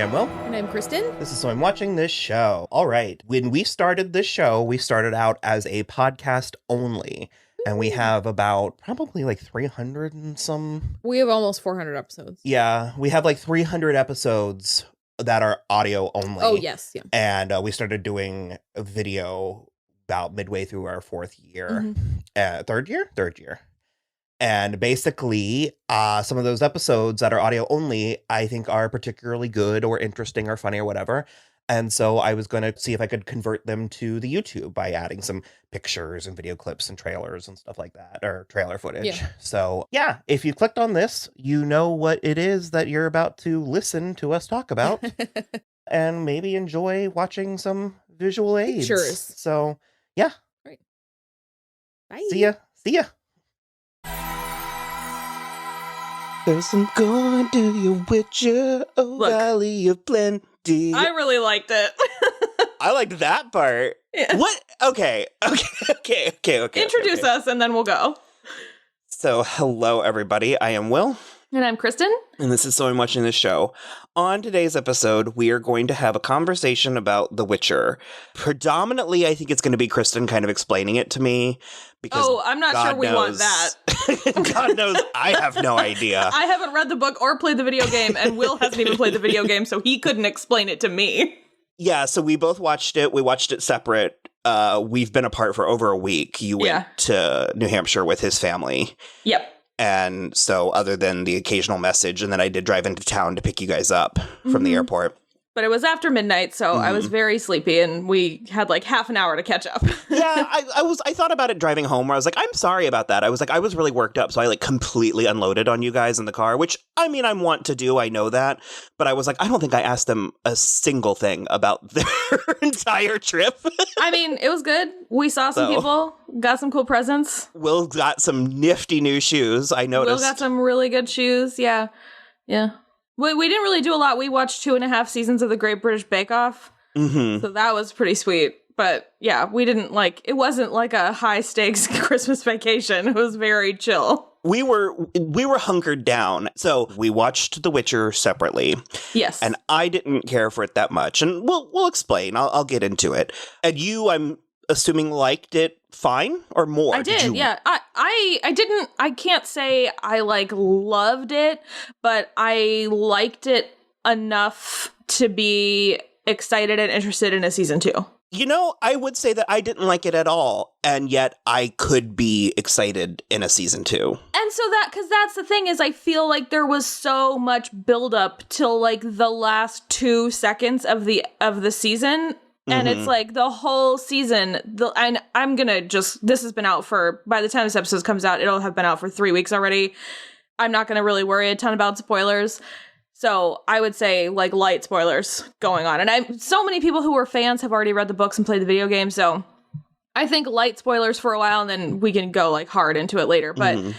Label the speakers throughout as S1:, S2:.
S1: am Will.
S2: And I'm Kristen.
S1: This is So I'm Watching This Show. All right. When we started this show, we started out as a podcast only. And we have about probably like 300 and some.
S2: We have almost 400 episodes.
S1: Yeah. We have like 300 episodes that are audio only.
S2: Oh, yes. Yeah.
S1: And we started doing a video about midway through our fourth year. Third year. And basically, some of those episodes that are audio only, I think are particularly good or interesting or funny or whatever. And so I was going to see if I could convert them to the YouTube by adding some pictures and video clips and trailers and stuff like that, or trailer footage.
S2: Yeah.
S1: So yeah, if you clicked on this, you know what it is that you're about to listen to us talk about and maybe enjoy watching some visual aids.
S2: Pictures.
S1: So yeah.
S2: Right. Bye.
S1: See ya. First I'm going to your Witcher, Valley of Plenty.
S3: I really liked it.
S1: I liked that part.
S3: Yeah.
S1: What? Okay.
S3: Introduce us and then we'll go.
S1: So, hello everybody. I am Will.
S3: And I'm Kristen.
S1: And this is So I'm Watching This Show. On today's episode, we are going to have a conversation about The Witcher. Predominantly, I think it's going to be Kristen kind of explaining it to me. Because
S3: I'm not sure we want that.
S1: God knows, I have no idea.
S3: I haven't read the book or played the video game, and Will hasn't even played the video game, so he couldn't explain it to me.
S1: Yeah, so we both watched it. We watched it separate. We've been apart for over a week. You went to New Hampshire with his family.
S3: Yep.
S1: And so other than the occasional message, and then I did drive into town to pick you guys up from the airport.
S3: But it was after midnight, so I was very sleepy, and we had like half an hour to catch up.
S1: Yeah, I thought about it driving home where I was like, I'm sorry about that. I was really worked up, so I like completely unloaded on you guys in the car, which I mean, I want to do, I know that. But I was like, I don't think I asked them a single thing about their entire trip.
S3: I mean, it was good. We saw some people, got some cool presents.
S1: Will got some nifty new shoes, I noticed.
S3: Will got some really good shoes, yeah. We didn't really do a lot. We watched 2.5 seasons of the Great British Bake Off. So that was pretty sweet. But yeah, we didn't it wasn't like a high stakes Christmas vacation. It was very chill.
S1: We were hunkered down. So we watched The Witcher separately.
S3: Yes.
S1: And I didn't care for it that much. And we'll explain. I'll get into it. And you, I'm assuming, liked it fine or more?
S3: I did, yeah. I can't say I loved it, but I liked it enough to be excited and interested in a season 2.
S1: You know, I would say that I didn't like it at all, and yet I could be excited in a season 2.
S3: And so because that's the thing is I feel like there was so much buildup till the last 2 seconds of the season. And it's the whole season, and I'm gonna this has been out by the time this episode comes out, it'll have been out for 3 weeks already. I'm not gonna really worry a ton about spoilers. So I would say light spoilers going on. And so many people who were fans have already read the books and played the video game. So I think light spoilers for a while and then we can go hard into it later. But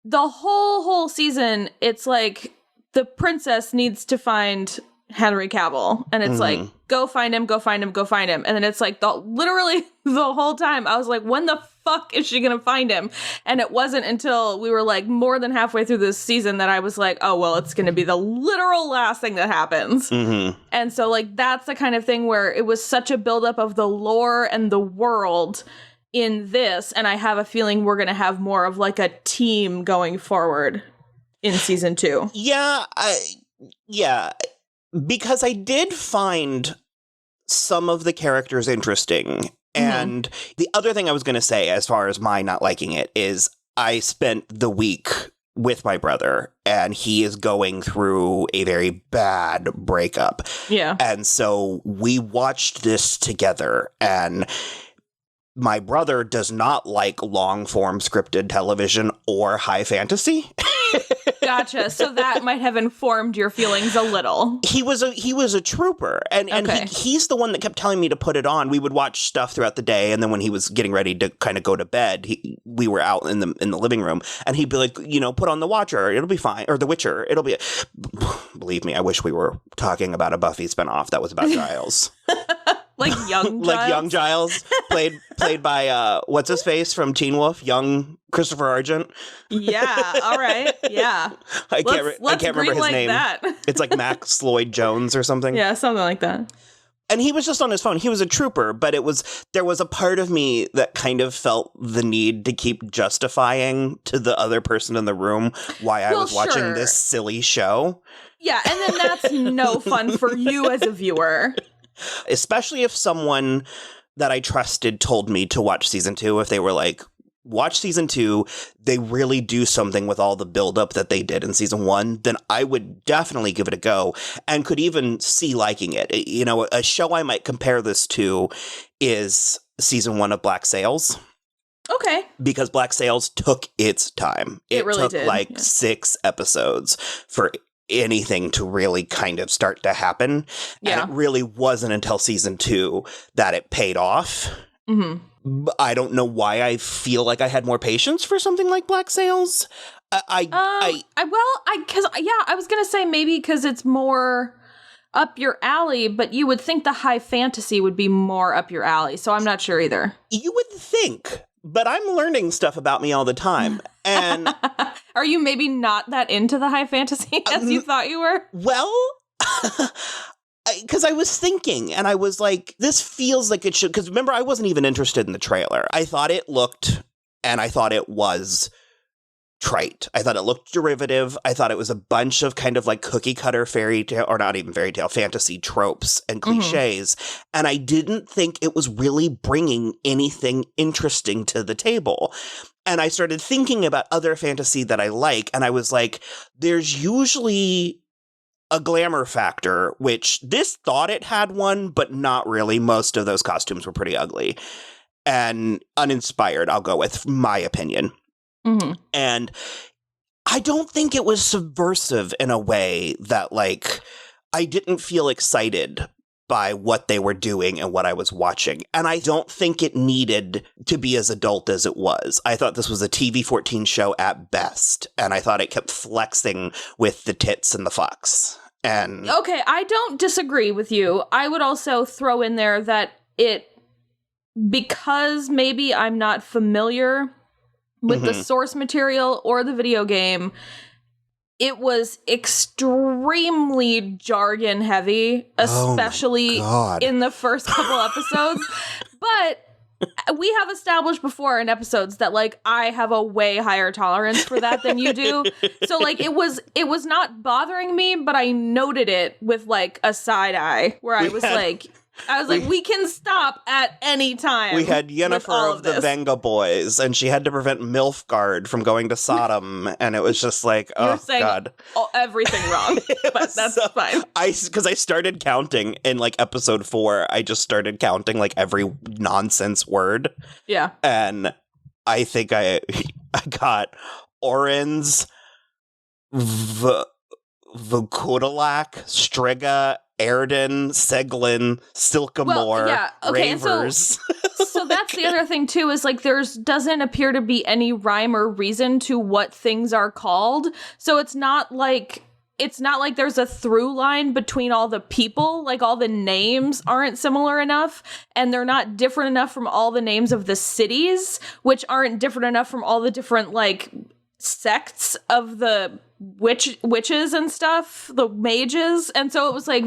S3: the whole season, it's the princess needs to find Henry Cavill, and it's go find him. And then it's literally the whole time I was like, when the fuck is she gonna find him? And it wasn't until we were more than halfway through this season that I was like, oh well, it's gonna be the literal last thing that happens. And so that's the kind of thing where it was such a buildup of the lore and the world in this, and I have a feeling we're gonna have more of a team going forward in season 2.
S1: Yeah. Because I did find some of the characters interesting. And the other thing I was going to say, as far as my not liking it, is I spent the week with my brother, and he is going through a very bad breakup.
S3: Yeah.
S1: And so we watched this together, and my brother does not like long-form scripted television or high fantasy.
S3: Gotcha. So that might have informed your feelings a little.
S1: He was a trooper, and he's the one that kept telling me to put it on. We would watch stuff throughout the day, and then when he was getting ready to kind of go to bed, we were out in the living room, and he'd be like, put on The Watcher, it'll be fine, or The Witcher, it'll be. Believe me, I wish we were talking about a Buffy spinoff that was about Giles.
S3: Young Giles?
S1: Young Giles, played by what's his face from Teen Wolf, young
S4: Christopher Argent.
S3: Yeah. All right. Yeah.
S4: I can't remember his name.
S3: That.
S4: It's like Max Lloyd Jones or something.
S3: Yeah, something like that.
S4: And he was just on his phone. He was a trooper, but there was a part of me that kind of felt the need to keep justifying to the other person in the room why I was watching this silly show.
S3: Yeah, and then that's no fun for you as a viewer.
S4: Especially if someone that I trusted told me to watch season 2, if they were like, watch season 2, they really do something with all the buildup that they did in season 1, then I would definitely give it a go and could even see liking it. You know, a show I might compare this to is season 1 of Black Sails.
S3: Okay.
S4: Because Black Sails took its time.
S3: It really
S4: took
S3: did.
S4: like 6 episodes for anything to really kind of start to happen.
S3: Yeah.
S4: And it really wasn't until season 2 that it paid off.
S3: Mm-hmm.
S4: I don't know why I feel like I had more patience for something like Black Sails. I was gonna say maybe because it's more up your alley, but you would think the high fantasy would be more up your alley. So I'm not sure either. You would think, but I'm learning stuff about me all the time. And
S3: are you maybe not that into the high fantasy as you thought you were?
S4: Well, because I was thinking, and I was like, this feels like it should, because remember, I wasn't even interested in the trailer. I thought it looked, and I thought it was trite. I thought it looked derivative. I thought it was a bunch of kind of like cookie cutter fairy tale, or not even fairy tale, fantasy tropes and cliches. And I didn't think it was really bringing anything interesting to the table. And I started thinking about other fantasy that I like, and I was like, there's usually a glamour factor, which this thought it had one, but not really. Most of those costumes were pretty ugly and uninspired, I'll go with, my opinion.
S3: Mm-hmm.
S4: And I don't think it was subversive in a way that, like, I didn't feel excited by what they were doing and what I was watching. And I don't think it needed to be as adult as it was. I thought this was a TV-14 show at best, and I thought it kept flexing with the tits and the fucks. And
S3: okay, I don't disagree with you. I would also throw in there that because maybe I'm not familiar with the source material or the video game, it was extremely jargon heavy, especially in the first couple episodes. But we have established before in episodes that, like, I have a way higher tolerance for that than you do. So, like, it was not bothering me, but I noted it with, like, a side eye where I was like, we can stop at any time.
S4: We had Yennefer of the Venga Boys, and she had to prevent Milfgard from going to Sodom, and it was just like, oh, God.
S3: Everything wrong, but that's fine.
S4: Because I started counting in, like, episode 4, I just started counting, like, every nonsense word.
S3: Yeah.
S4: And I think I got Orin's, Vukodalak, Striga, Erden, Seglin, Silkamore, Ravers.
S3: So that's the other thing too, is like doesn't appear to be any rhyme or reason to what things are called. So it's not like there's a through line between all the people. Like, all the names aren't similar enough, and they're not different enough from all the names of the cities, which aren't different enough from all the different, like, sects of the witches and stuff, the mages. And so it was like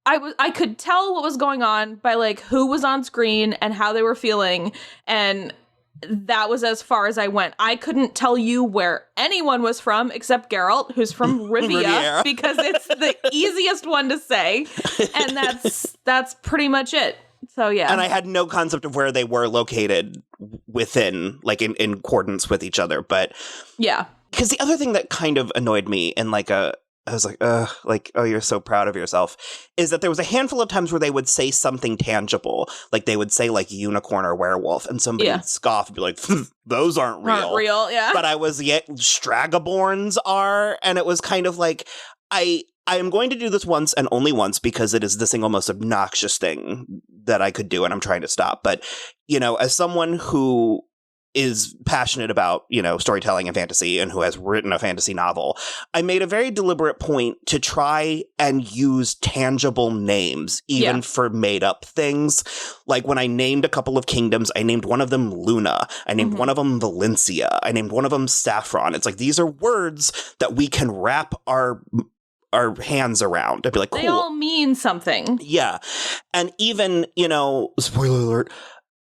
S3: I could tell what was going on by, like, who was on screen and how they were feeling, and that was as far as I went. I couldn't tell you where anyone was from except Geralt, who's from Rivia, because it's the easiest one to say, and that's pretty much it. So, yeah.
S4: And I had no concept of where they were located within, like, in accordance with each other. But
S3: yeah.
S4: Because the other thing that kind of annoyed me in, like, I was like, oh, you're so proud of yourself, is that there was a handful of times where they would say something tangible. Like, they would say, like, unicorn or werewolf, and somebody would scoff and be like, those aren't real.
S3: Not real, yeah.
S4: But I was, Stragaborns are, and it was kind of like, I am going to do this once and only once because it is the single most obnoxious thing that I could do, and I'm trying to stop. But, you know, as someone who is passionate about, storytelling and fantasy and who has written a fantasy novel, I made a very deliberate point to try and use tangible names, even for made up things. Like when I named a couple of kingdoms, I named one of them Luna. I named one of them Valencia. I named one of them Saffron. It's like, these are words that we can wrap our hands around. I'd be like, cool.
S3: They all mean something.
S4: Yeah. And even, spoiler alert,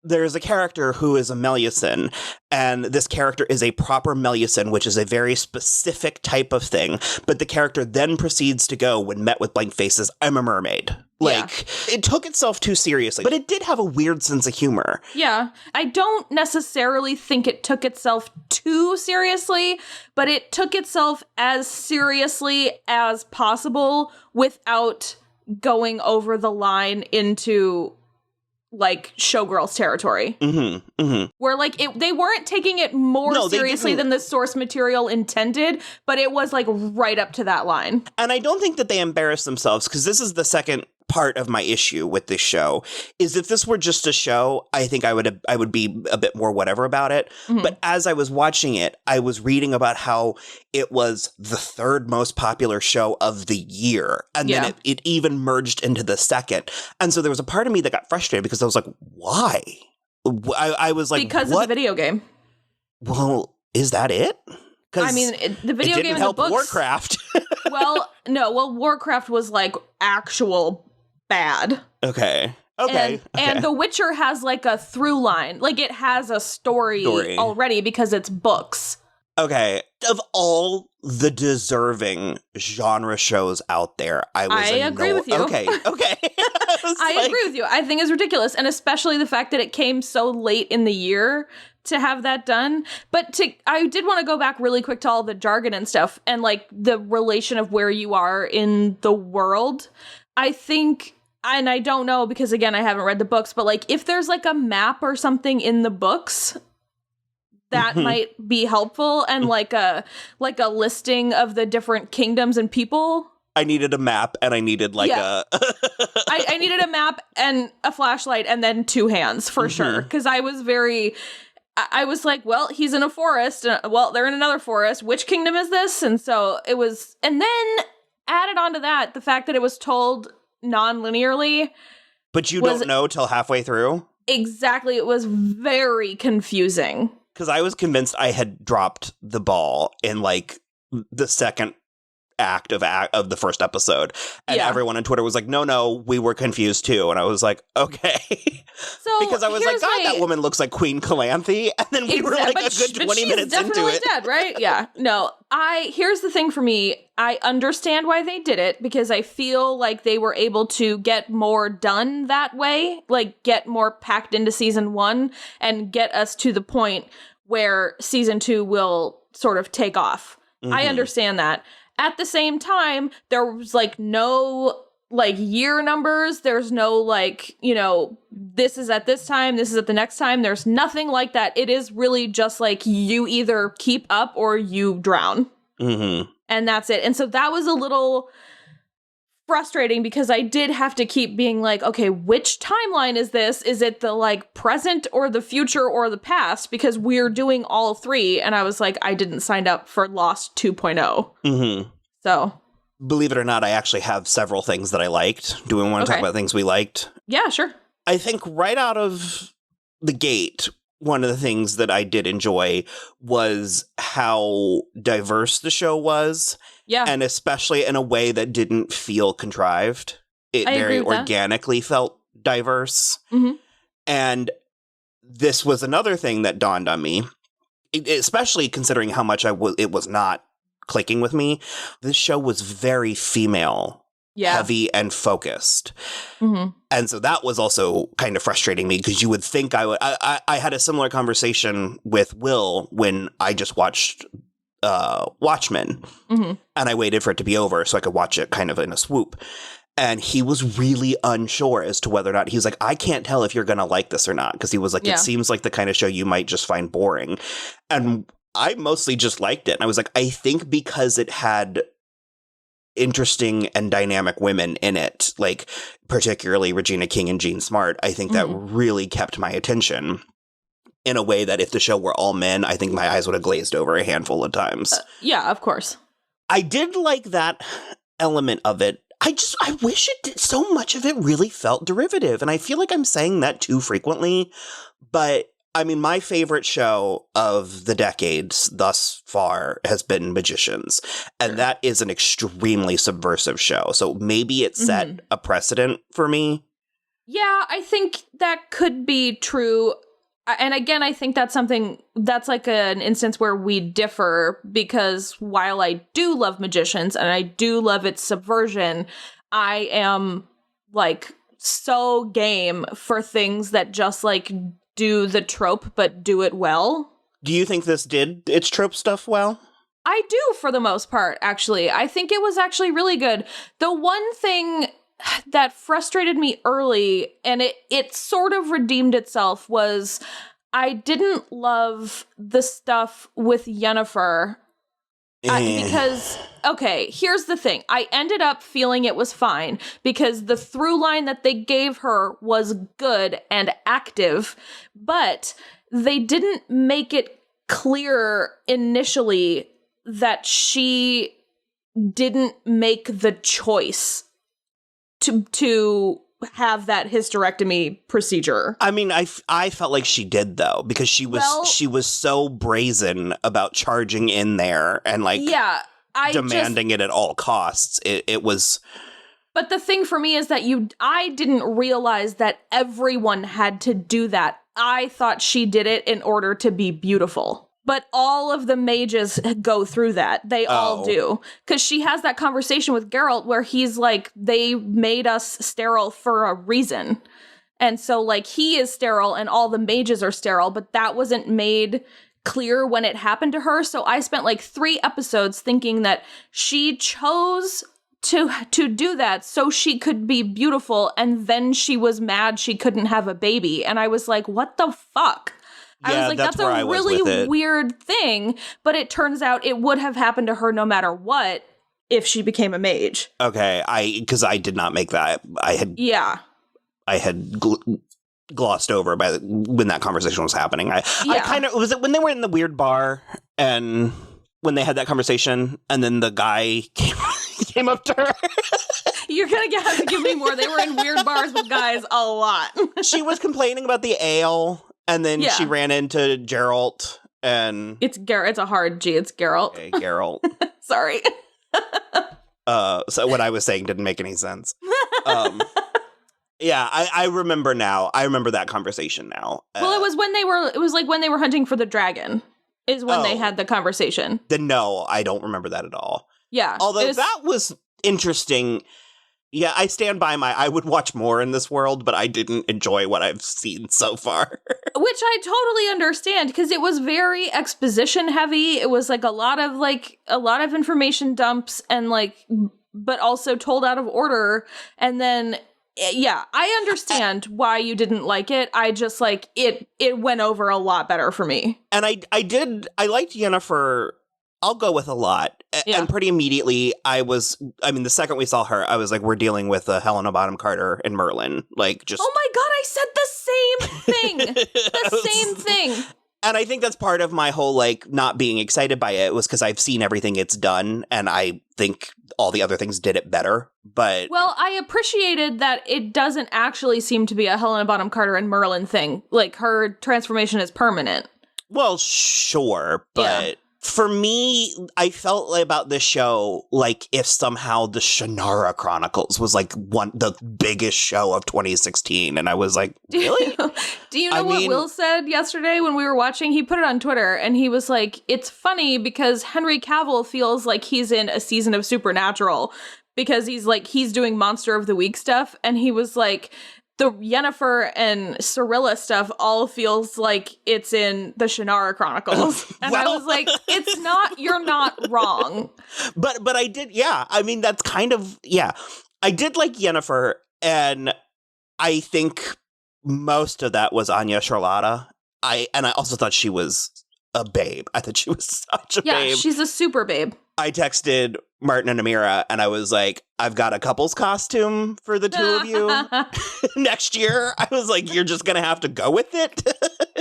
S4: there's a character who is a Melusin, and this character is a proper Melusin, which is a very specific type of thing. But the character then proceeds to go, when met with blank faces, I'm a mermaid. It took itself too seriously, but it did have a weird sense of humor.
S3: Yeah. I don't necessarily think it took itself too seriously, but it took itself as seriously as possible without going over the line into showgirls territory. Where they weren't taking it more seriously than the source material intended, but it was right up to that line.
S4: And I don't think that they embarrassed themselves, because this is the second part of my issue with this show, is if this were just a show, I think I would be a bit more whatever about it. But as I was watching it, I was reading about how it was the third most popular show of the year. And then it even merged into the second. And so there was a part of me that got frustrated, because I was like, why? I was like,
S3: because
S4: what?
S3: Of the video game.
S4: Well, is that it?
S3: I mean, the video game and the books.
S4: Warcraft.
S3: Warcraft was actual bad.
S4: Okay.
S3: And The Witcher has a through line. It has a story already because it's books.
S4: Okay. Of all the deserving genre shows out there, I
S3: agree with you.
S4: Okay.
S3: I agree with you. I think it's ridiculous. And especially the fact that it came so late in the year to have that done. But I did want to go back really quick to all the jargon and stuff and the relation of where you are in the world. I think, and I don't know because again, I haven't read the books, but if there's a map or something in the books, that might be helpful, and a listing of the different kingdoms and people.
S4: I needed a map, and I needed
S3: I needed a map and a flashlight and then two hands for sure, because I was like, well, he's in a forest. Well, they're in another forest. Which kingdom is this? And so it was, and then added on to that, the fact that it was told non-linearly.
S4: But you don't know till halfway through?
S3: Exactly. It was very confusing.
S4: Because I was convinced I had dropped the ball in the second act of the first episode, and everyone on Twitter was like, no, we were confused too, and I was like, okay.
S3: So
S4: because I was like, God, that woman looks like Queen Calanthe, and then we were a good 20 minutes into it.
S3: Dead, right? Yeah. No, here's the thing for me. I understand why they did it, because I feel like they were able to get more done that way, get more packed into season 1 and get us to the point where season 2 will sort of take off. I understand that. At the same time, there was no year numbers. There's no this is at this time, this is at the next time. There's nothing like that. It is really just you either keep up or you drown. And that's it. And so that was a little frustrating, because I did have to keep being okay, which timeline is this? Is it the present or the future or the past? Because we're doing all three. And I was like, I didn't sign up for Lost 2.0. So
S4: believe it or not, I actually have several things that I liked. Do we want to talk about things we liked?
S3: Yeah, sure.
S4: I think right out of the gate, one of the things that I did enjoy was how diverse the show was.
S3: Yeah.
S4: And especially in a way that didn't feel contrived. It
S3: I
S4: very
S3: agree with
S4: organically felt diverse.
S3: Mhm.
S4: And this was another thing that dawned on me, especially considering how much it was not clicking with me. This show was very female heavy and focused. And so that was also kind of frustrating me, because you would think I had a similar conversation with Will when I just watched Watchmen, and I waited for it to be over so I could watch it kind of in a swoop. And he was really unsure as to whether or not, he's like, I can't tell if you're going to like this or not. Because he was like, it seems like the kind of show you might just find boring. And I mostly just liked it. And I was like, I think because it had interesting and dynamic women in it, particularly Regina King and Jean Smart, I think that really kept my attention. in a way that if the show were all men, I think my eyes would have glazed over a handful of times.
S3: Yeah, of course.
S4: I did like that element of it. I wish it did. So much of it really felt derivative. And I feel like I'm saying that too frequently. But I mean, my favorite show of the decades thus far has been Magicians. And that is an extremely subversive show. So maybe it set a precedent for me.
S3: Yeah, I think that could be true. And again, I think that's something that's like an instance where we differ, because while I do love Magicians and I do love its subversion, I am like so game for things that just like do the trope but do it well.
S4: Do you think this did its trope stuff well?
S3: I do, for the most part, actually. I think it was actually really good. The one thing that frustrated me early, and it sort of redeemed itself, was I didn't love the stuff with Yennefer. Because, okay, here's the thing. I ended up feeling it was fine because the through line that they gave her was good and active, but they didn't make it clear initially that she didn't make the choice to have that hysterectomy procedure.
S4: I mean, I felt like she did, though, because she was so brazen about charging in there and like demanding it at all costs. It was.
S3: But the thing for me is that I didn't realize that everyone had to do that. I thought she did it in order to be beautiful. But all of the mages go through that. They all do. Because she has that conversation with Geralt where he's like, they made us sterile for a reason. And so, like, he is sterile and all the mages are sterile, but that wasn't made clear when it happened to her. So I spent like 3 episodes thinking that she chose to do that so she could be beautiful, and then she was mad she couldn't have a baby. And I was like, what the fuck? I was like, that's a really weird thing, but it turns out it would have happened to her no matter what if she became a mage.
S4: Okay, because I did not make that. I had glossed over when that conversation was happening. I kind of, was it when they were in the weird bar and when they had that conversation and then the guy came up to her?
S3: You're going to have to give me more. They were in weird bars with guys a lot.
S4: She was complaining about the ale. And then she ran into Geralt, and
S3: it's a hard G. It's Geralt.
S4: Okay, Geralt.
S3: Sorry.
S4: So what I was saying didn't make any sense. Yeah, I remember now. I remember that conversation now.
S3: Well, it was like when they were hunting for the dragon is when they had the conversation.
S4: Then no, I don't remember that at all.
S3: Yeah.
S4: Although that was interesting. Yeah, I stand by I would watch more in this world, but I didn't enjoy what I've seen so far.
S3: Which I totally understand, because it was very exposition heavy. It was like a lot of information dumps and like, but also told out of order. And then, yeah, I understand why you didn't like it. I just like, it went over a lot better for me.
S4: And I liked Yennefer. I'll go with a lot. And pretty immediately, the second we saw her, I was like, we're dealing with Helena Bonham Carter and Merlin. Like, just.
S3: Oh my God, I said the same thing. Same thing.
S4: And I think that's part of my whole, like, not being excited by it was because I've seen everything it's done, and I think all the other things did it better. But.
S3: Well, I appreciated that it doesn't actually seem to be a Helena Bonham Carter and Merlin thing. Like, her transformation is permanent.
S4: Well, sure, but. Yeah. For me, I felt about this show like if somehow the Shannara Chronicles was like the biggest show of 2016, and I was like, really?
S3: Do you know what Will said yesterday when we were watching? He put it on Twitter, and he was like, it's funny because Henry Cavill feels like he's in a season of Supernatural because he's doing Monster of the Week stuff, and he was like, the Yennefer and Cirilla stuff all feels like it's in the Shannara Chronicles. And I was like, you're not wrong.
S4: But I did, yeah. I mean, that's kind of, yeah. I did like Yennefer, and I think most of that was Anya Charlotta. I also thought she was a babe. I thought she was such a babe.
S3: Yeah, she's a super babe.
S4: I texted Martin and Amira, and I was like, I've got a couple's costume for the two of you next year. I was like, you're just going to have to go with it.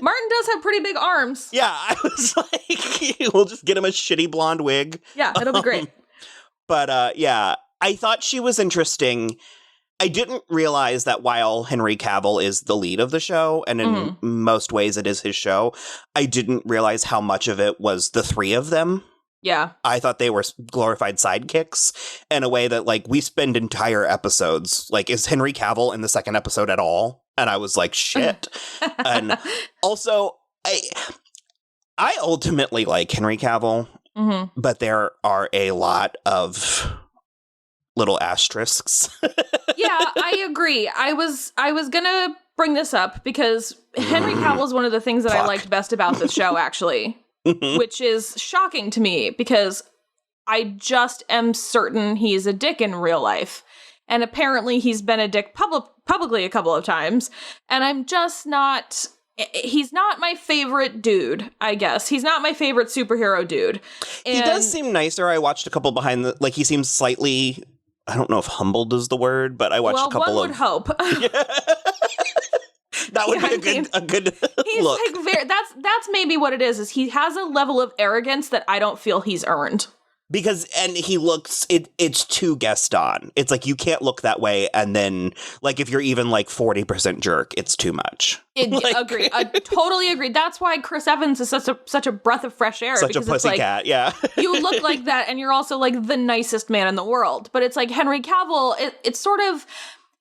S3: Martin does have pretty big arms.
S4: Yeah, I was like, we'll just get him a shitty blonde wig.
S3: Yeah, it'll be great.
S4: But yeah, I thought she was interesting. I didn't realize that while Henry Cavill is the lead of the show, and in most ways it is his show, I didn't realize how much of it was the three of them.
S3: Yeah.
S4: I thought they were glorified sidekicks in a way that, like, we spend entire episodes, like, is Henry Cavill in the second episode at all? And I was like, shit. And also, I ultimately like Henry Cavill, but there are a lot of little asterisks.
S3: Yeah, I agree. I was gonna bring this up because Henry Cavill is one of the things that I liked best about this show, actually, which is shocking to me because I just am certain he's a dick in real life. And apparently he's been a dick publicly a couple of times. And I'm just not... He's not my favorite dude, I guess. He's not my favorite superhero dude. And
S4: he does seem nicer. I watched a couple behind the... Like, he seems slightly... I don't know if humbled is the word, but I watched a couple
S3: one would hope.
S4: That would be a good
S3: he's
S4: look.
S3: Like that's maybe what it is he has a level of arrogance that I don't feel he's earned.
S4: Because, and he looks, it's too Gaston. It's like, you can't look that way, and then, like, if you're even, like, 40% jerk, it's too much.
S3: Agree. I totally agree. That's why Chris Evans is such a breath of fresh air.
S4: Such a pussycat, yeah.
S3: You look like that, and you're also, like, the nicest man in the world. But it's like, Henry Cavill, it's sort of...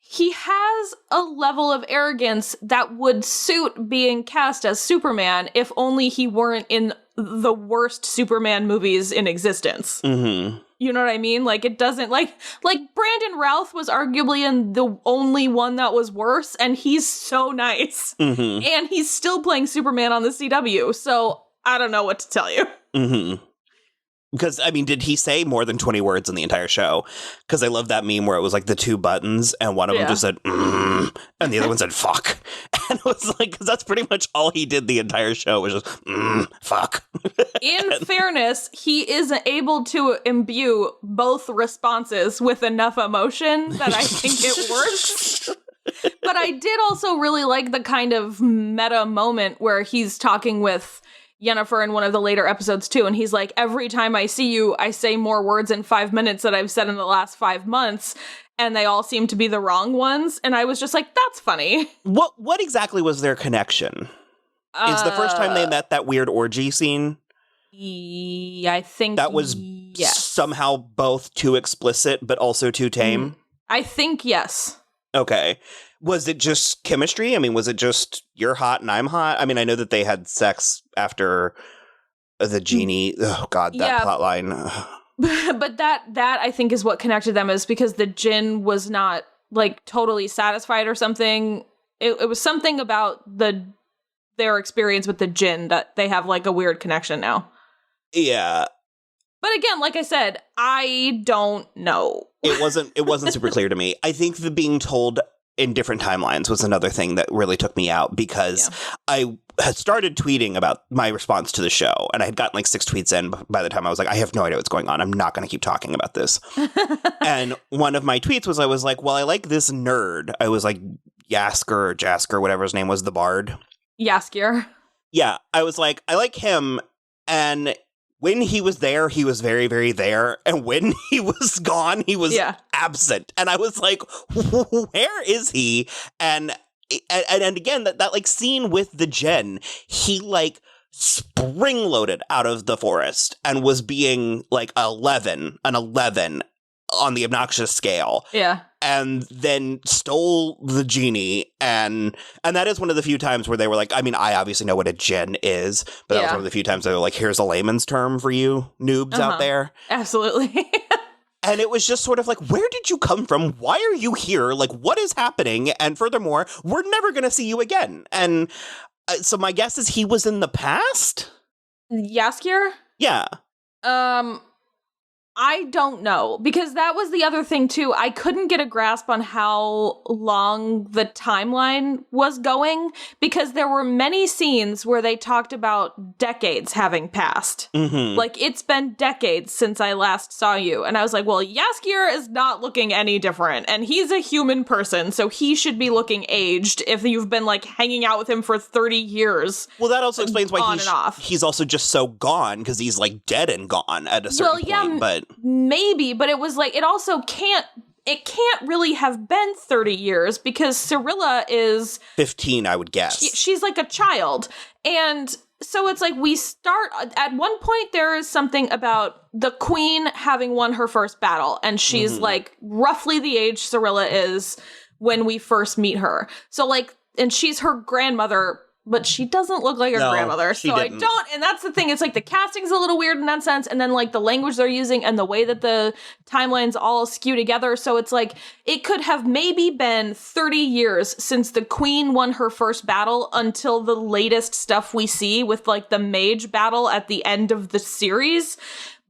S3: He has a level of arrogance that would suit being cast as Superman if only he weren't in the worst Superman movies in existence.
S4: Mm-hmm.
S3: You know what I mean? Like, it doesn't... Like Brandon Routh was arguably in the only one that was worse, and he's so nice.
S4: Mm-hmm.
S3: And he's still playing Superman on the CW, so I don't know what to tell you.
S4: Mm-hmm. Because, I mean, did he say more than 20 words in the entire show? Because I love that meme where it was like the two buttons and one of them just said, and the other one said, fuck. And it was like, because that's pretty much all he did the entire show was just, fuck.
S3: In fairness, he is able to imbue both responses with enough emotion that I think it works. But I did also really like the kind of meta moment where he's talking with Yennefer in one of the later episodes too, and he's like, every time I see you, I say more words in 5 minutes than I've said in the last 5 months, and they all seem to be the wrong ones, and I was just like, that's funny.
S4: What exactly was their connection? Is the first time they met that weird orgy scene?
S3: I think
S4: that was somehow both too explicit, but also too tame?
S3: I think yes.
S4: Okay. Was it just chemistry? I mean, was it just you're hot and I'm hot? I mean, I know that they had sex after the genie. Oh, God, that plot line.
S3: But that I think is what connected them, is because the djinn was not, like, totally satisfied or something. It was something about their experience with the djinn that they have, like, a weird connection now.
S4: Yeah.
S3: But again, like I said, I don't know.
S4: It wasn't super clear to me. I think the being told in different timelines was another thing that really took me out, because I had started tweeting about my response to the show, and I had gotten like 6 tweets in by the time I was like, I have no idea what's going on. I'm not going to keep talking about this. And one of my tweets was, I was like, well, I like this nerd. I was like, Jasker, whatever his name was, the bard.
S3: Jaskier.
S4: Yeah, I was like, I like him, and when he was there, he was very, very there. And when he was gone, he was absent. And I was like, where is he? And again, that like scene with the djinn, he like spring loaded out of the forest and was being like an 11 on the obnoxious scale.
S3: Yeah.
S4: And then stole the genie, and that is one of the few times where they were like, I mean, I obviously know what a djinn is, but that was one of the few times they were like, here's a layman's term for you noobs out there.
S3: Absolutely.
S4: And it was just sort of like, where did you come from? Why are you here? Like, what is happening? And furthermore, we're never going to see you again. And so my guess is he was in the past?
S3: Jaskier?
S4: Yeah.
S3: I don't know, because that was the other thing too. I couldn't get a grasp on how long the timeline was going, because there were many scenes where they talked about decades having passed.
S4: Mm-hmm.
S3: Like, it's been decades since I last saw you. And I was like, well, Jaskier is not looking any different. And he's a human person, so he should be looking aged if you've been, like, hanging out with him for 30 years.
S4: Well, that also explains why
S3: on and off.
S4: he's also just so gone, because he's, like, dead and gone at a certain point. But
S3: Maybe, but it was like, it also can't really have been 30 years, because Cirilla is
S4: 15, I would guess.
S3: she's like a child. And so it's like, we start at one point, there is something about the queen having won her first battle, and she's like roughly the age Cirilla is when we first meet her. So like, and she's her grandmother, but she doesn't look like her grandmother. So I don't, and that's the thing. It's like the casting's a little weird in that sense. And then like the language they're using and the way that the timelines all skew together. So it's like, it could have maybe been 30 years since the queen won her first battle until the latest stuff we see with like the mage battle at the end of the series.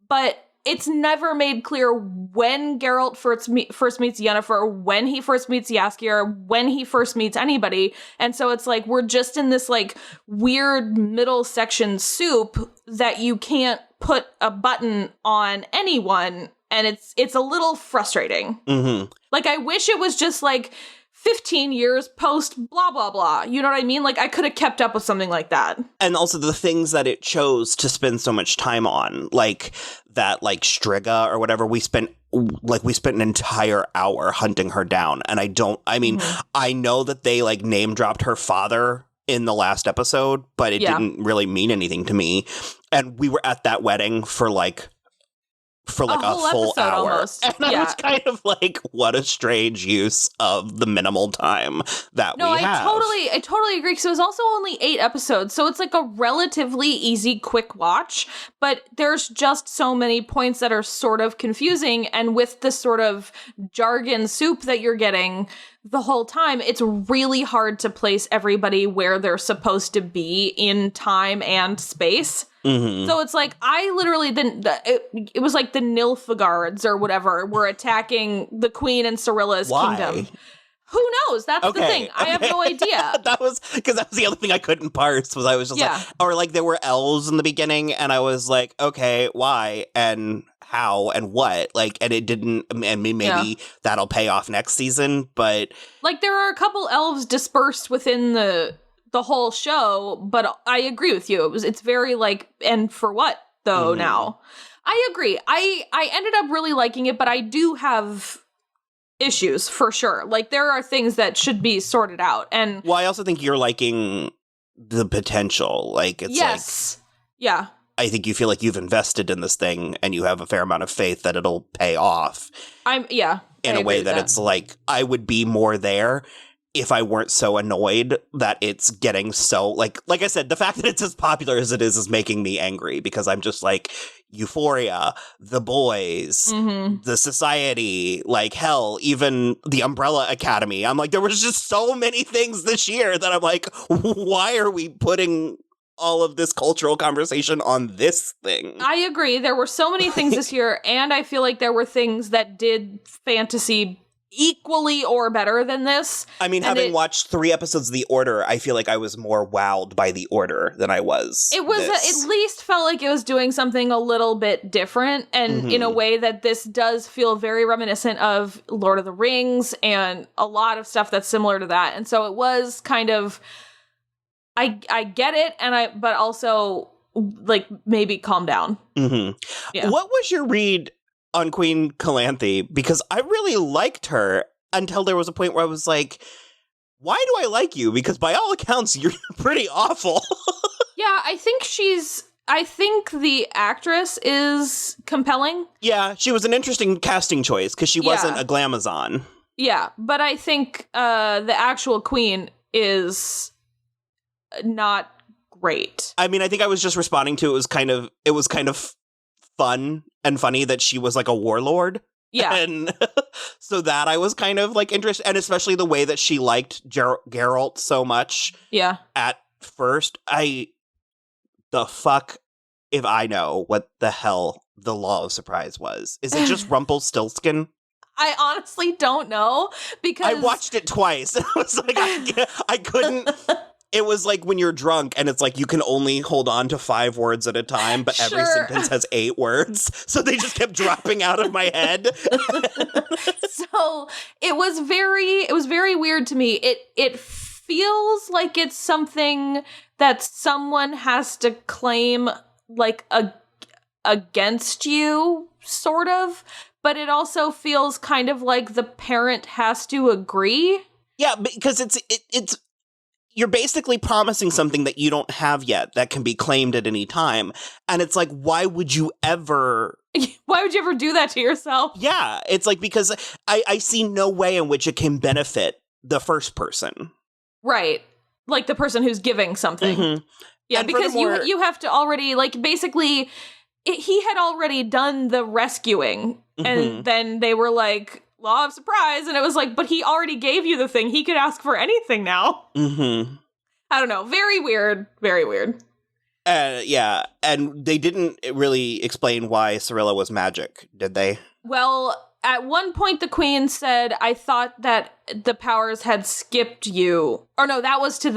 S3: But it's never made clear when Geralt first meets Yennefer, when he first meets Jaskier, when he first meets anybody. And so it's like, we're just in this like weird middle section soup that you can't put a button on anyone. And it's a little frustrating.
S4: Mm-hmm.
S3: Like, I wish it was just like 15 years post blah, blah, blah. You know what I mean? Like, I could have kept up with something like that.
S4: And also the things that it chose to spend so much time on, like that, like Striga or whatever, we spent an entire hour hunting her down. And I know that they like name dropped her father in the last episode, but it didn't really mean anything to me. And we were at that wedding for like a full hour.
S3: Almost.
S4: And I was kind of like, what a strange use of the minimal time that we have.
S3: I totally agree, because it was also only 8 episodes, so it's like a relatively easy, quick watch, but there's just so many points that are sort of confusing, and with the sort of jargon soup that you're getting the whole time, it's really hard to place everybody where they're supposed to be in time and space.
S4: Mm-hmm.
S3: So it's like, I literally didn't, it was like the Nilfgaards or whatever were attacking the queen and Cirilla's kingdom. Who knows? That's the thing. I have no idea.
S4: That was the other thing I couldn't parse, was I was just like, or like there were elves in the beginning and I was like, okay, why and how and what? Like, and it didn't, and maybe that'll pay off next season, but
S3: like there are a couple elves dispersed within the whole show, but I agree with you. It's very like, and for what though now? I agree. I ended up really liking it, but I do have issues for sure. Like there are things that should be sorted out. And
S4: well, I also think you're liking the potential. Like it's I think you feel like you've invested in this thing and you have a fair amount of faith that it'll pay off. In a way that it's like, I would be more there if I weren't so annoyed that it's getting so, like I said, the fact that it's as popular as it is making me angry, because I'm just like, Euphoria, The Boys, The Society, like hell, even The Umbrella Academy. I'm like, there was just so many things this year that I'm like, why are we putting all of this cultural conversation on this thing? I
S3: agree. There were so many things this year, and I feel like there were things that did fantasy equally or better than this.
S4: I mean, having watched 3 episodes of The Order, I feel like I was more wowed by The Order than I was.
S3: It was at least felt like it was doing something a little bit different, and in a way that this does feel very reminiscent of Lord of the Rings and a lot of stuff that's similar to that. And so it was kind of, I get it, but also like maybe calm down. Yeah.
S4: What was your read on Queen Calanthe? Because I really liked her until there was a point where I was like, why do I like you? Because by all accounts, you're pretty awful.
S3: Yeah, I think the actress is compelling.
S4: Yeah, she was an interesting casting choice because she wasn't a glamazon.
S3: Yeah, but I think the actual queen is not great.
S4: I mean, I think I was just responding to it was kind of fun and funny that she was like a warlord.
S3: Yeah.
S4: And so that I was kind of like interested, and especially the way that she liked Geralt so much.
S3: Yeah.
S4: At first, the fuck if I know what the hell the law of surprise was. Is it just Rumpelstiltskin?
S3: I honestly don't know because
S4: I watched it twice. I was like, I couldn't. It was like when you're drunk and it's like you can only hold on to 5 words at a time, but every sentence has 8 words. So they just kept dropping out of my head.
S3: So it was very weird to me. It feels like it's something that someone has to claim like against you, sort of. But it also feels kind of like the parent has to agree.
S4: Yeah, because it's you're basically promising something that you don't have yet that can be claimed at any time. And it's like, why would you ever
S3: do that to yourself?
S4: Yeah, it's like, because I see no way in which it can benefit the first person.
S3: Right. Like the person who's giving something. Mm-hmm. Yeah, and because you have to already, like, basically, he had already done the rescuing. And then they were like, law of surprise. And it was like, but he already gave you the thing. He could ask for anything now. Mm-hmm. I don't know. Very weird. Very weird.
S4: Yeah. And they didn't really explain why Cirilla was magic, did they?
S3: Well, at one point, the queen said, I thought that the powers had skipped you. Or no, that was to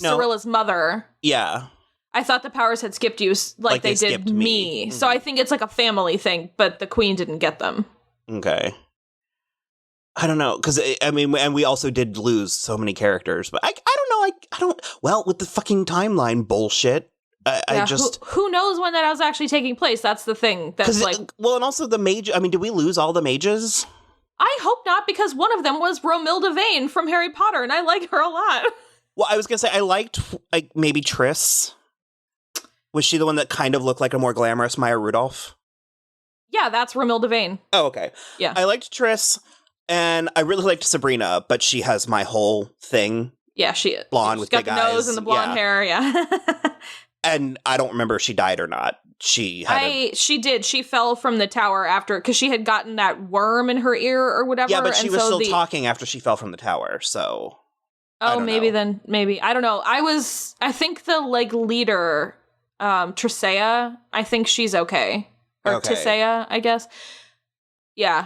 S3: Cirilla's mother.
S4: Yeah.
S3: I thought the powers had skipped you like they did me. Mm-hmm. So I think it's like a family thing, but the queen didn't get them.
S4: Okay. I don't know, because, I mean, and we also did lose so many characters, but I don't know, well, with the fucking timeline bullshit, I just...
S3: Who knows when that was actually taking place? That's the thing. That's like...
S4: Well, and also the mage, I mean, did we lose all the mages?
S3: I hope not, because one of them was Romilda Vane from Harry Potter, and I like her a lot.
S4: Well, I was going to say, I liked, like, maybe Triss. Was she the one that kind of looked like a more glamorous Maya Rudolph?
S3: Yeah, that's Romilda Vane.
S4: Oh, okay.
S3: Yeah.
S4: I liked Triss, and I really liked Sabrina, but she has my whole thing.
S3: Yeah, she is.
S4: Blonde with big eyes.
S3: Got the nose and the blonde hair, yeah.
S4: And I don't remember if she died or not. She
S3: did. She fell from the tower after, because she had gotten that worm in her ear or whatever.
S4: Yeah, but she was still talking after she fell from the tower, so...
S3: Oh, maybe then, maybe. I don't know. I think the, like, leader... Trisea, I think she's okay. Or okay. Tisea, I guess. Yeah.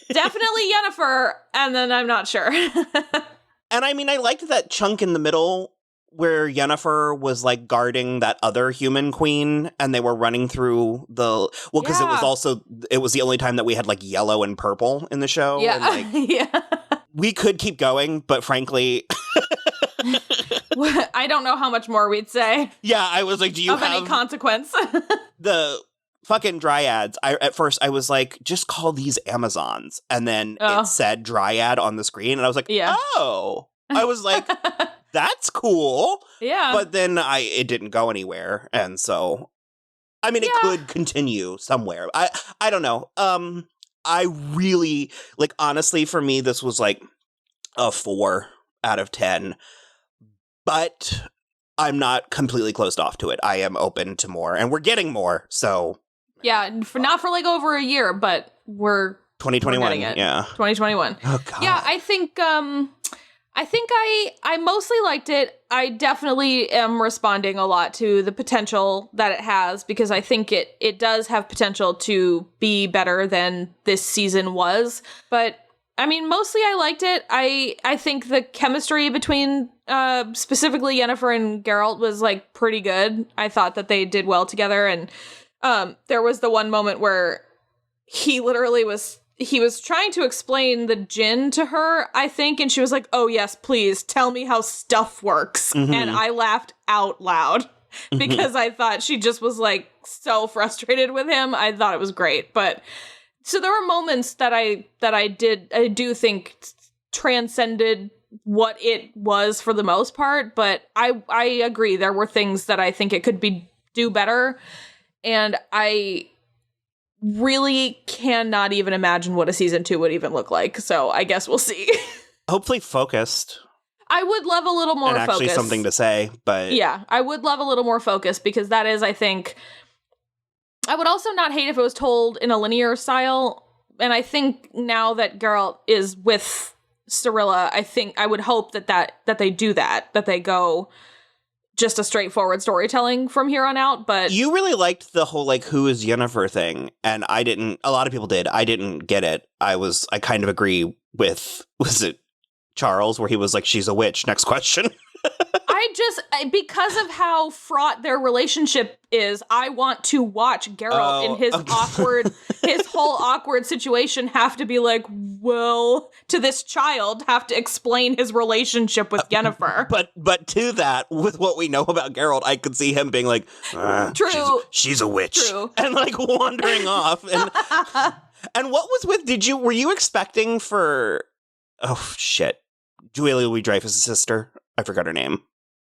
S3: Definitely Yennefer, and then I'm not sure.
S4: And I mean, I liked that chunk in the middle where Yennefer was, like, guarding that other human queen, and they were running through the... Well, because it was the only time that we had, like, yellow and purple in the show.
S3: Yeah.
S4: And, like,
S3: yeah.
S4: We could keep going, but frankly...
S3: I don't know how much more we'd say.
S4: Yeah, I was like, do you have...
S3: any consequence?
S4: The fucking dryads, at first I was like, just call these Amazons. And then it said dryad on the screen, and I was like, oh. I was like, that's cool.
S3: Yeah.
S4: But then it didn't go anywhere, and so... I mean, it could continue somewhere. I don't know. I really... Like, honestly, for me, this was like a 4 out of 10. But I'm not completely closed off to it. I am open to more, and we're getting more, so... Yeah,
S3: not for like over a year, but we're...
S4: 2021,
S3: getting it.
S4: Yeah.
S3: 2021.
S4: Oh, God.
S3: Yeah, I think I mostly liked it. I definitely am responding a lot to the potential that it has, because I think it does have potential to be better than this season was, but... I mean, mostly I liked it. I think the chemistry between specifically Yennefer and Geralt was, like, pretty good. I thought that they did well together, and there was the one moment where he was trying to explain the djinn to her, I think, and she was like, oh yes, please, tell me how stuff works. Mm-hmm. And I laughed out loud because I thought she just was, like, so frustrated with him. I thought it was great, but... So there were moments that I do think transcended what it was for the most part, but I agree there were things that I think it could do better, and I really cannot even imagine what a season 2 would even look like. So I guess we'll see.
S4: Hopefully focused.
S3: I would love a little more focus.
S4: Actually something to say, but
S3: yeah, I would love a little more focus, because that is, I think. I would also not hate if it was told in a linear style, and I think now that Geralt is with Cirilla, I think I would hope that they do that they go just a straightforward storytelling from here on out. But
S4: You really liked the whole, like, who is Yennefer thing, and I didn't. A lot of people did. I didn't get it. I kind of agree with, was it Charles, where he was like, she's a witch, next question.
S3: because of how fraught their relationship is, I want to watch Geralt in his his whole awkward situation have to be like, well, to this child, have to explain his relationship with Yennefer.
S4: But to that, with what we know about Geralt, I could see him being like,
S3: True.
S4: she's a witch.
S3: True.
S4: And like wandering off. And what was with, were you expecting for, oh shit, Julia Louis-Dreyfus' sister? I forgot her name.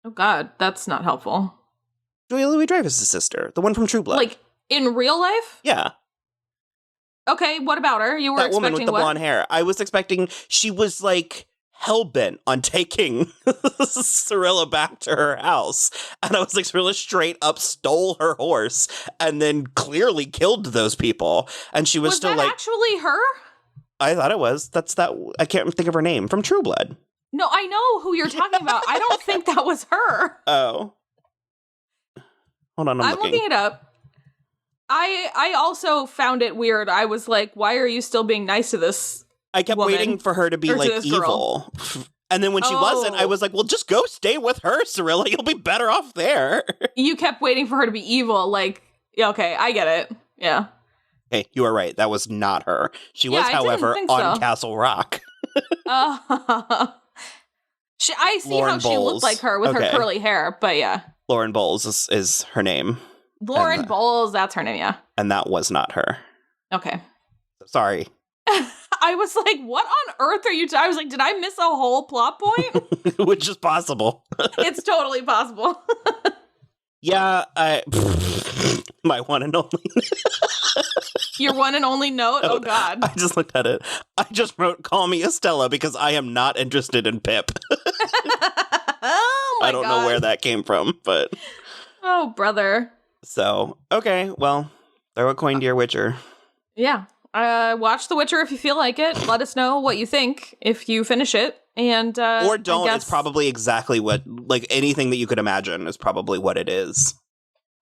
S3: Oh God, that's not helpful.
S4: Julia Louis-Dreyfus' sister, the one from True Blood.
S3: Like, in real life?
S4: Yeah.
S3: Okay, what about her? You were
S4: That
S3: expecting
S4: woman with the
S3: what?
S4: blonde hair. I was expecting she was like hell-bent on taking Cirilla back to her house. And I was like, Cirilla straight up stole her horse and then clearly killed those people. And she was still
S3: that
S4: like,
S3: actually her?
S4: I thought it was. I can't think of her name. From True Blood.
S3: No, I know who you're talking about. I don't think that was her.
S4: Oh. Hold on, I'm
S3: looking it up. I also found it weird. I was like, why are you still being nice to this
S4: I kept
S3: woman?
S4: waiting for her to be
S3: Or to
S4: like
S3: this
S4: evil. And then when she wasn't, I was like, well, just go stay with her, Cirilla. You'll be better off there.
S3: You kept waiting for her to be evil. Like, yeah, okay, I get it. Yeah.
S4: Hey, you are right. That was not her. She was,
S3: Yeah, I didn't
S4: however,
S3: think
S4: on
S3: so.
S4: Castle Rock.
S3: I see
S4: Lauren
S3: how she
S4: Bowles.
S3: looked like her with
S4: Okay.
S3: her curly hair, but yeah.
S4: Lauren Bowles is her name.
S3: Lauren Bowles, that's her name, yeah.
S4: And that was not her.
S3: Okay.
S4: Sorry.
S3: I was like, what on earth are you I was like, did I miss a whole plot point?
S4: Which is possible.
S3: It's totally possible.
S4: Yeah, my one and only.
S3: Your one and only note? Oh, God.
S4: I just looked at it. I just wrote, call me Estella, because I am not interested in Pip.
S3: Oh, my God.
S4: I don't know where that came from, but...
S3: Oh, brother.
S4: So, okay, well, throw a coin to your Witcher.
S3: Yeah. Watch The Witcher if you feel like it. Let us know what you think if you finish it. And
S4: Or don't.
S3: I guess,
S4: It's probably exactly what, like, anything that you could imagine is probably what it is.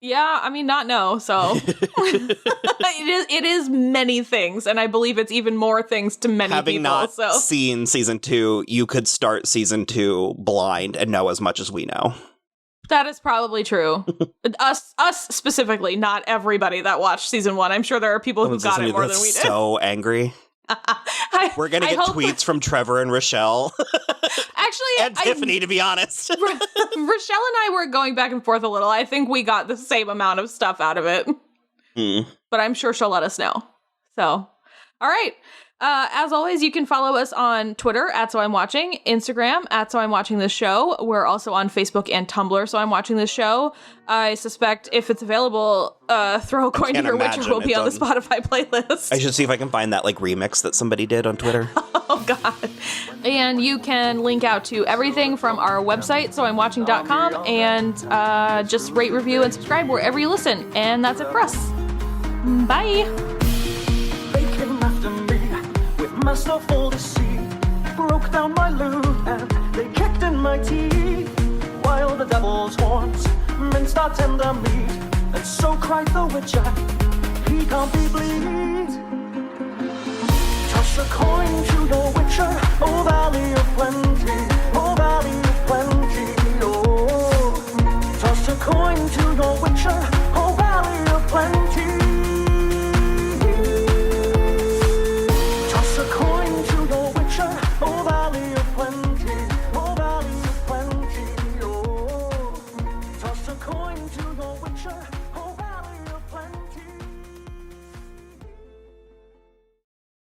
S3: Yeah, I mean, not no, so. It is many things, and I believe it's even more things to many
S4: Having
S3: people.
S4: not
S3: So
S4: seen season 2, you could start season 2 blind and know as much as we know.
S3: that is probably true. Us specifically, not everybody that watched season 1. I'm sure there are people who got it more than we did.
S4: So angry. We're gonna get tweets from Trevor and Rochelle.
S3: Actually,
S4: And Tiffany, to be honest.
S3: Rochelle and I were going back and forth a little. I think we got the same amount of stuff out of it. But I'm sure she'll let us know. So, all right. As always, you can follow us on Twitter at So I'm Watching, Instagram at So I'm Watching This Show. We're also on Facebook and Tumblr, So I'm Watching This Show. I suspect if it's available, Throw a Coin to Your Witcher will be on the Spotify playlist.
S4: I should see if I can find that like remix that somebody did on Twitter.
S3: Oh, God. And you can link out to everything from our website, soimwatching.com, and just rate, review, and subscribe wherever you listen. And that's it for us. Bye.
S5: They came after me with masterful deceit, broke down my lute and they kicked in my teeth, while the devil's horns minced our tender meat, and so cried the witcher, he can't be bleed. Toss a coin to your witcher, oh valley of plenty, oh valley of plenty, oh. Toss a coin to your witcher,